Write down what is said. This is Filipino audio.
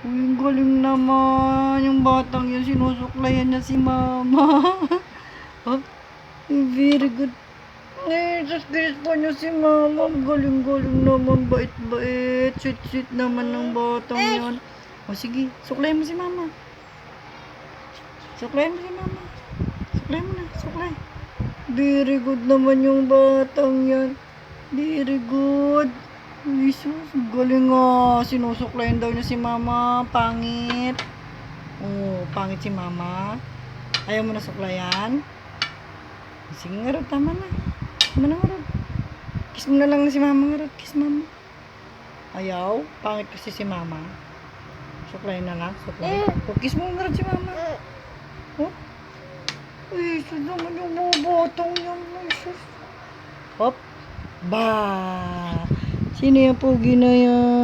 Uy, ang galing naman. Yung batang yun, sinusuklayan niya si mama. Oh, very good. Eh, sus pa niya si mama. Ang galing-galing naman. Bait-bait. Sweet-sweet naman ng batang yun. O sige, suklayan mo si mama. Suklayan mo si mama. Suklay mo na, suklay. Very good naman yung batang yan. Very good. Jesus, galing nga. Sinusuklayan daw niya si mama. Pangit. Oh, pangit si mama. Ayaw mo na suklayan? Sige nga Rod, tama na. Tama na nga Rod. Kiss mo na lang si mama nga Rod. Kiss mama. Ayaw? Pangit kasi si mama. Suklayan na lang. Suklay. Oh, kiss mo nga Rod si mama. Oh. Uy, sus naman yung mga batang yan. Sus. Hop. Ba. Sino yung pogi na yan?